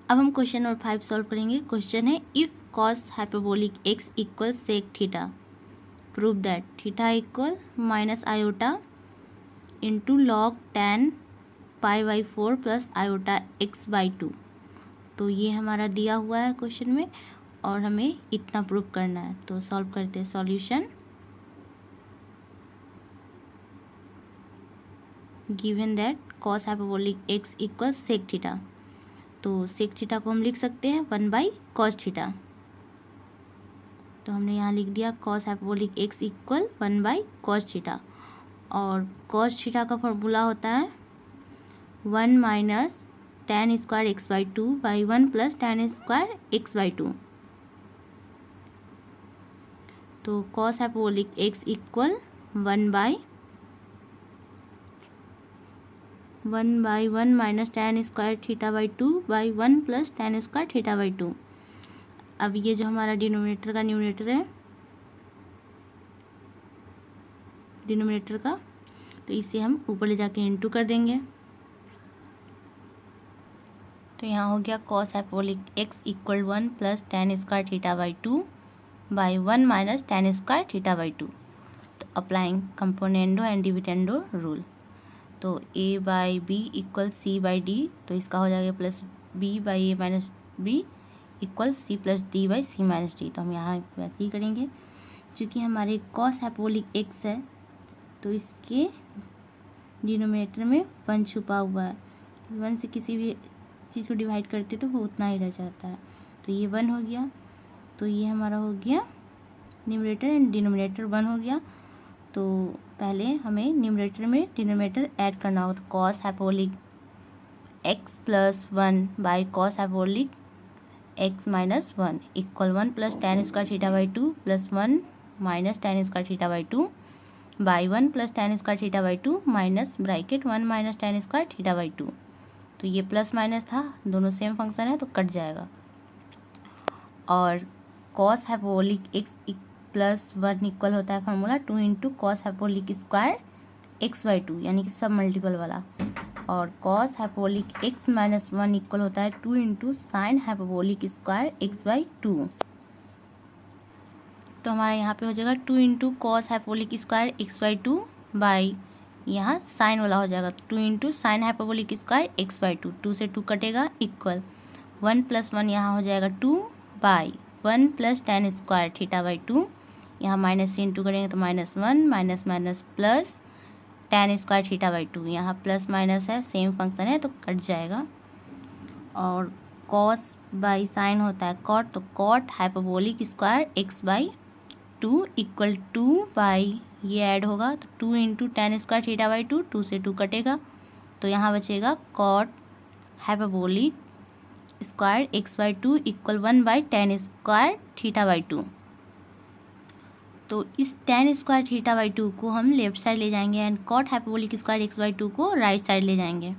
अब हम question number 5 solve करेंगे। क्वेश्चन है if cos hyperbolic X equal sec theta prove that theta equal minus iota into log ten pi by 4 plus iota x by 2। तो ये हमारा दिया हुआ है क्वेश्चन में और हमें इतना प्रूव करना है। तो सॉल्व करते हैं। Solution given that cos hyperbolic X equal sec theta, तो सेक थीटा को हम लिख सकते हैं 1/cos थीटा। तो हमने यहाँ लिख दिया cos hyperbolic X equal 1/cos theta और cos थीटा का फॉर्मूला होता है 1 minus tan square X by 2 by 1 plus tan square X by 2। तो cos hyperbolic X equal 1/1 minus tan square theta by 2 by 1 plus tan square theta by 2। अब ये जो हमारा denominator का न्यूमरेटर है, डिनोमिनेटर का, तो इसे हम ऊपर ले जाके इंटू कर देंगे। तो यहाँ हो गया cos hyperbolic X equal 1 plus tan square theta by 2 by 1 minus tan square theta by 2। तो applying componendo and dividendo rule, तो a by B equal C by D, तो इसका हो जाएगा plus b by A minus B equal C plus D by C minus D. तो हम यहाँ वैसे ही करेंगे। चूँकि हमारे कॉस हाइपरबोलिक एक्स है तो इसके डिनोमिनेटर में 1 छुपा हुआ है। 1 से किसी भी चीज़ को डिवाइड करते तो वो उतना ही रह जाता है। तो ये 1 हो गया, तो ये हमारा हो गया न्यूमरेटर एंड डिनोमिनेटर 1 हो गया। तो पहले हमें न्यूमरेटर में डिनोमिनेटर ऐड करना होगा। तो cos hyperbolic x plus 1 by cos hyperbolic x minus 1 equal 1 plus tan square theta by 2 plus 1 minus tan square theta by 2 by 1 plus tan square theta by 2 minus bracket 1 minus tan square theta by 2। तो ये plus minus था, दोनों same function है तो cut जाएगा। और cos hyperbolic x plus 1 equal होता है formula 2 into cos hyperbolic square X by 2, यानी कि सब मल्टीपल वाला। और cos hyperbolic x minus 1 equal होता है 2 into sine hyperbolic square X by 2। तो हमारा यहाँ पे हो जाएगा 2 into cos hyperbolic square X by 2 by, यहाँ साइन वाला हो जाएगा 2 into sine hyperbolic square X by 2, 2 से 2 कटेगा इक्वल 1 प्लस 1 यहाँ हो जाएगा 2 by 1 plus tan square theta by 2, यहाँ माइनस से इंटू करेंगे तो -1 minus minus plus tan square theta by 2, यहाँ प्लस माइनस है सेम फंक्शन है तो कट जाएगा। और कॉस बाई साइन होता है कॉट, तो cot hyperbolic square X by 2 equal 2 by, ये ऐड होगा तो 2 into tan square theta by 2, 2 से 2 कटेगा तो यहाँ बचेगा cot hyperbolic square X by 2 equal 1 by tan square theta by 2। तो इस tan स्क्वायर थीटा बाई 2 को हम लेफ्ट साइड ले जाएंगे and cot hyperbolic square X by 2 को राइट साइड ले जाएंगे।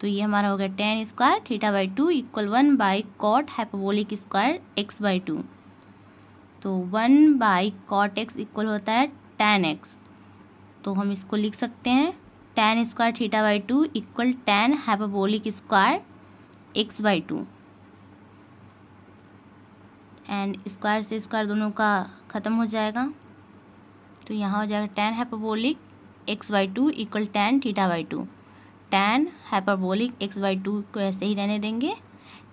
तो ये हमारा हो गया tan square theta by 2 equal 1 by cot hyperbolic square X by 2। तो 1 बाई कॉट एक्स इक्वल होता है tan एक्स, तो हम इसको लिख सकते हैं tan square theta by 2 equal tan hyperbolic square X by 2। And square से स्क्वायर दोनों का ख़त्म हो जाएगा, तो यहाँ हो जाएगा tan hyperbolic x by 2 equal tan theta by 2। tan hyperbolic x by 2 को ऐसे ही रहने देंगे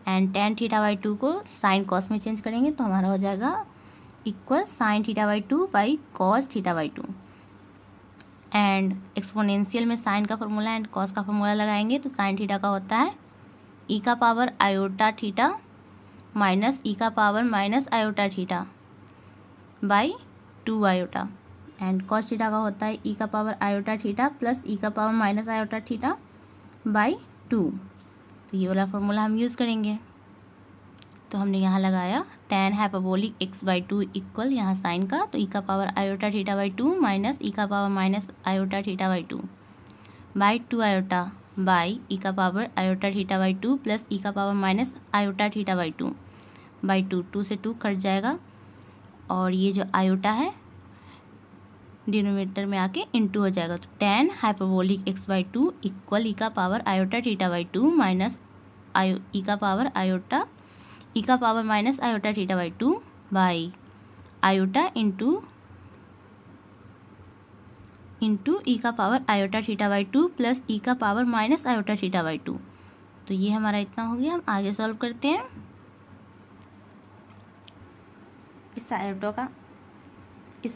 एंड tan थीटा बाई 2 को साइन कॉस में चेंज करेंगे तो हमारा हो जाएगा equal sine theta by 2 by cos theta by 2। And exponential में साइन का फॉर्मूला एंड कॉस का फॉर्मूला लगाएंगे तो साइन थीटा का होता है ई का power iota theta minus e का power minus iota theta by 2 iota, and cos theta का होता है ई का power iota theta plus e का power minus iota theta by 2। तो ये वाला फॉर्मूला हम यूज़ करेंगे। तो हमने यहाँ लगाया tan hyperbolic x by 2 equal यहाँ साइन का, तो ई का power iota theta by 2 minus e का power minus iota theta by 2 by 2 iota by e का power iota theta by 2 plus e का power minus iota theta by 2 by 2, 2 से 2 cut जाएगा और ये जो आयोटा है डिनोमिनेटर में आके इंटू हो जाएगा। तो tan hyperbolic x by 2 equal e का power iota theta by 2 minus e का पावर आयोटा ई का power minus iota theta by 2 by iota into e का power iota theta by 2 plus e का power minus iota theta by 2। तो ये हमारा इतना हो गया। हम आगे सॉल्व करते हैं। इस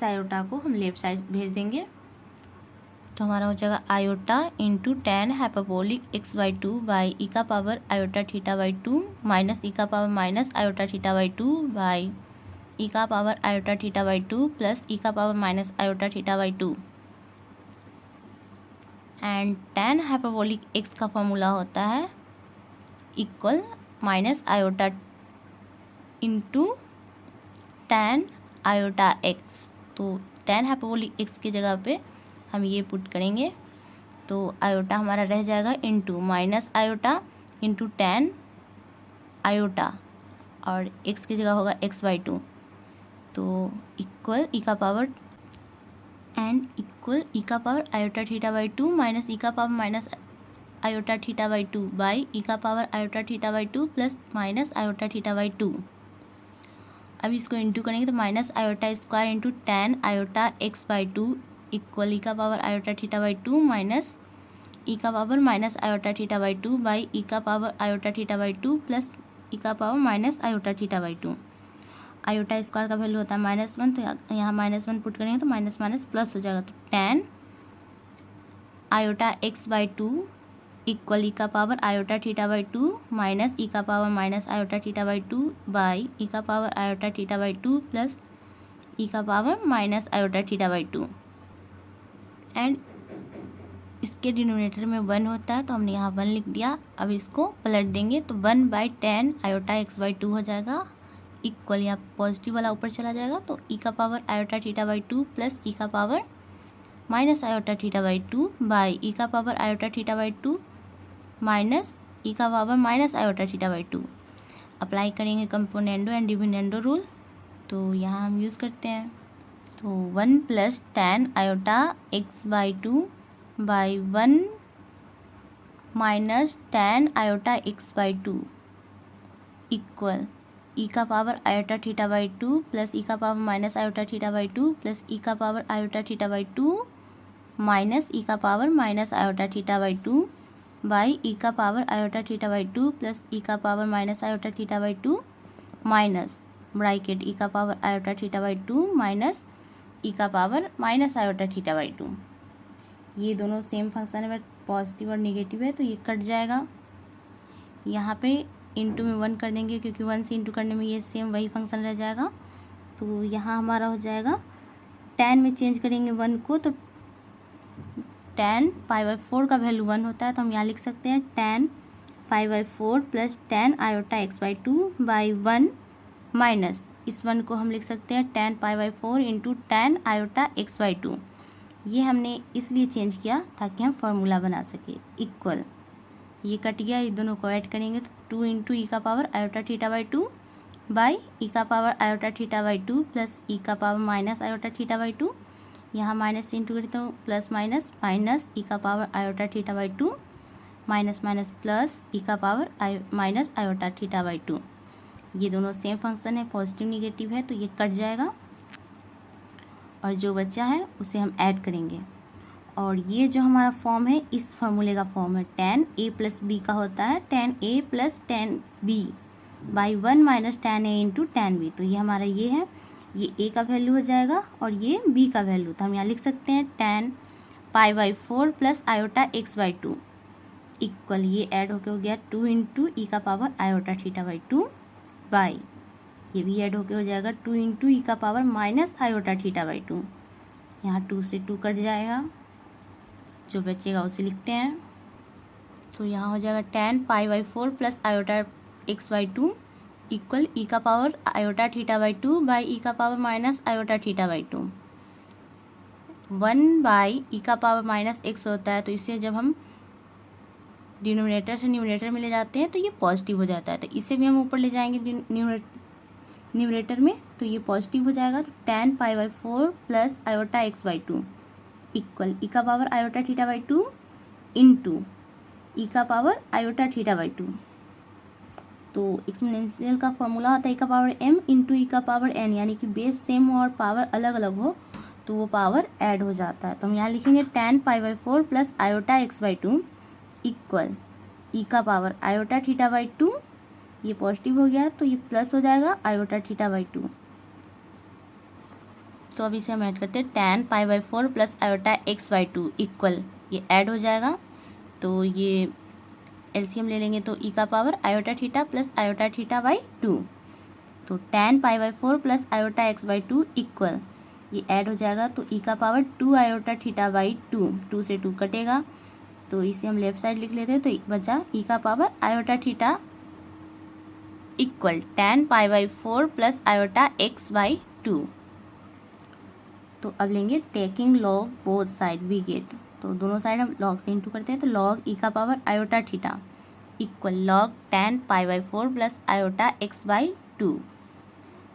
आयोटा को हम लेफ्ट साइड भेज देंगे। तो हमारा हो जाएगा iota into tan hyperbolic x by 2 by e का power iota theta by 2 minus e का power minus iota theta by 2 by e का power iota theta by 2 plus e का power minus iota theta by 2। And tan hyperbolic x का formula होता है equal minus iota into tan iota x. तो tan hyperbolic x की जगह पे हम ये पुट करेंगे। तो आयोटा हमारा रह जाएगा into minus iota into tan iota और एक्स की जगह होगा एक्स बाई 2। तो इक्वल ई का पावर ई का power iota theta by 2 minus e का power minus iota theta by 2 by e का power iota theta by 2 plus minus iota theta by 2। अब इसको इंटू करेंगे तो minus iota square into tan iota x by 2 equal e का power iota theta by 2 minus e का power minus iota theta by 2 by e का power iota theta by 2 plus e का power minus iota theta by 2। Iota square का value होता है -1, तो यहाँ -1 put करेंगे तो माइनस माइनस प्लस हो जाएगा। तो tan iota x by 2 equal e का power iota theta by 2 minus e का power minus iota theta by 2 by e का power iota theta by 2 plus e का power minus iota theta by 2। And इसके denominator में 1 होता है तो हमने यहाँ 1 लिख दिया। अब इसको पलट देंगे तो 1 by ten iota x by 2 हो जाएगा इक्वल, यहाँ पॉजिटिव वाला ऊपर चला जाएगा तो ई का power iota theta by 2 plus e का power minus iota theta by 2 by e का power iota theta by 2 minus e का power minus iota theta by 2। Apply करेंगे कंपोनेंडो एंड डिविडेंडो रूल। तो यहाँ हम यूज़ करते हैं। तो 1 plus ten iota x by 2 by 1 minus ten iota x by 2 equal e का power iota theta by 2 plus e का power minus iota theta by 2 plus e का power iota theta by 2 minus e का power minus iota theta by 2 by e का power iota theta by 2 plus e का power minus iota theta by 2 minus bracket e का power iota theta by 2 minus e का power minus iota theta by 2। ये दोनों same function है but positive और negative है तो ये कट जाएगा। यहाँ पे इंटू में 1 कर देंगे क्योंकि 1 से इंटू करने में ये सेम वही फंक्शन रह जाएगा। तो यहाँ हमारा हो जाएगा 10 में चेंज करेंगे 1 को तो 10 पाई बाई 4 का वैल्यू 1 होता है तो हम यहाँ लिख सकते हैं 10 पाई by 4 plus 10 iota x by 2 by 1 minus इस 1 को हम लिख सकते हैं 10 पाई by 4 into 10 iota x by 2। ये हमने इसलिए चेंज किया ताकि हम फार्मूला बना सके इक्वल। ये कट गया, ये दोनों को ऐड करेंगे तो 2 इंटू ई का power iota theta by 2 by e का power iota theta by 2 plus e का power minus iota theta by 2। यहाँ माइनस से इंटू करें तो प्लस माइनस माइनस ई का power iota theta by 2 minus minus plus e का power minus iota theta by 2। ये दोनों सेम फंक्शन है, पॉजिटिव निगेटिव है तो ये कट जाएगा और जो बचा है उसे हम ऐड करेंगे। और ये जो हमारा फॉर्म है इस फार्मूले का फॉर्म है tan a प्लस बी का होता है tan a plus tan b by 1 minus tan a into tan b। तो ये हमारा ये है, ये a का वैल्यू हो जाएगा और ये b का वैल्यू। तो हम यहाँ लिख सकते हैं tan pi by 4 plus iota x by 2 equal, ये ऐड होके हो गया 2 इंटू ई का power iota theta by 2 by ये भी ऐड होके हो जाएगा 2 इंटू ई का power minus iota theta by 2। यहाँ 2 से 2 कट जाएगा, जो बचेगा उसे लिखते हैं। तो यहाँ हो जाएगा tan pi by 4 plus iota x by 2 equal e का power iota theta by 2 by e का power minus iota theta by 2। 1 by e का पावर माइनस एक्स होता है तो इसे जब हम डिनोमिनेटर से न्यूमरेटर में ले जाते हैं तो ये पॉजिटिव हो जाता है। तो इसे भी हम ऊपर ले जाएंगे न्यूमरेटर में तो ये पॉजिटिव हो जाएगा। तो tan pi by 4 plus iota x by 2 equal e का power iota theta by 2 into e का पावर आयोटा थीटा बाई 2 तो एक्सपोनेंशियल का फॉर्मूला होता है e का पावर m इंटू e का पावर n, यानी कि बेस सेम हो और पावर अलग अलग हो तो वो पावर ऐड हो जाता है। तो हम यहाँ लिखेंगे tan π/4 plus iota x/2 equal e का पावर आयोटा θ/2, ये पॉजिटिव हो गया तो ये प्लस हो जाएगा आयोटा θ/2। तो अब इसे हम ऐड करते हैं tan π/4 plus iota x/2 equal, ये ऐड हो जाएगा तो ये एलसीएम ले लेंगे तो e का power iota theta plus iota θ/2, तो tan π/4 plus iota x/2 equal, ये ऐड हो जाएगा तो e का पावर 2 आयोटा θ/2, 2 से 2 कटेगा तो इसे हम लेफ्ट साइड लिख लेते हैं तो बचा e का power iota theta equal tan π/4 plus iota x/2। तो अब लेंगे taking log both side we get, तो दोनों साइड हम लॉग से इंटू करते हैं तो लॉग e का power iota theta equal log tan π/4 plus iota x/2।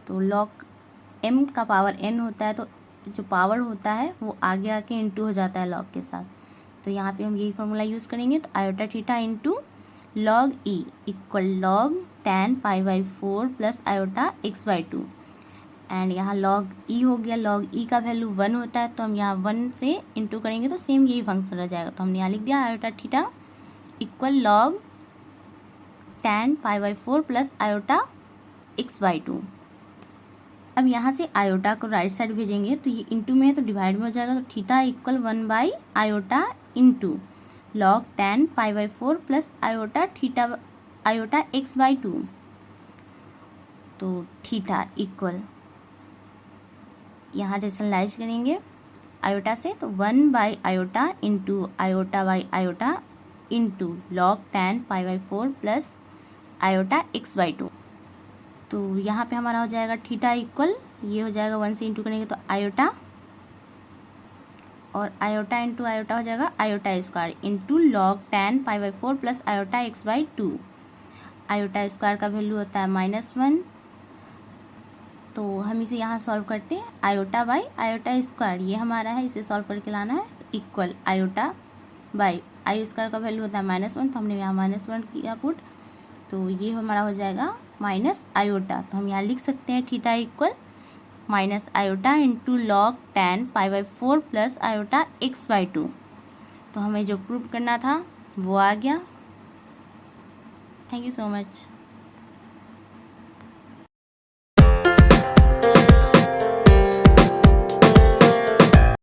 तो लॉग m का पावर n होता है तो जो पावर होता है वो आगे आके इंटू हो जाता है लॉग के साथ, तो यहाँ पे हम यही फॉर्मूला यूज़ करेंगे तो iota theta into log e equal log tan π/4 plus iota x/2, and यहाँ लॉग e हो गया, लॉग e का वैल्यू 1 होता है तो हम यहाँ 1 से इंटू करेंगे तो सेम यही फंक्शन रह जाएगा, तो हमने यहाँ लिख दिया iota theta equal log tan π/4 plus iota x/2। अब यहाँ से आयोटा को राइट साइड भेजेंगे तो ये इंटू में है तो डिवाइड में हो जाएगा, तो theta equal 1 iota into log tan π/4 plus iota x/2, तो थीटा इक्वल यहाँ रेशनलाइज करेंगे आयोटा से तो 1 iota into iota by iota into log tan π/4 plus iota x/2। तो यहाँ पे हमारा हो जाएगा थीटा इक्वल, ये हो जाएगा 1 से इंटू करेंगे तो आयोटा, और आयोटा इंटू आयोटा हो जाएगा iota square into log tan π/4 plus iota x/2। Iota square का वैल्यू होता है -1, तो हम इसे यहाँ सॉल्व करते हैं आयोटा बाई आयोटा स्क्वायर, ये हमारा है, इसे सॉल्व करके लाना है तो equal iota by I square का वैल्यू होता है -1, तो हमने यहाँ -1 किया पुट, तो ये हमारा हो जाएगा माइनस आयोटा, तो हम यहाँ लिख सकते हैं theta equal minus iota into log tan π/4 plus iota x/2। तो हमें जो प्रूव करना था वो आ गया। Thank you so much.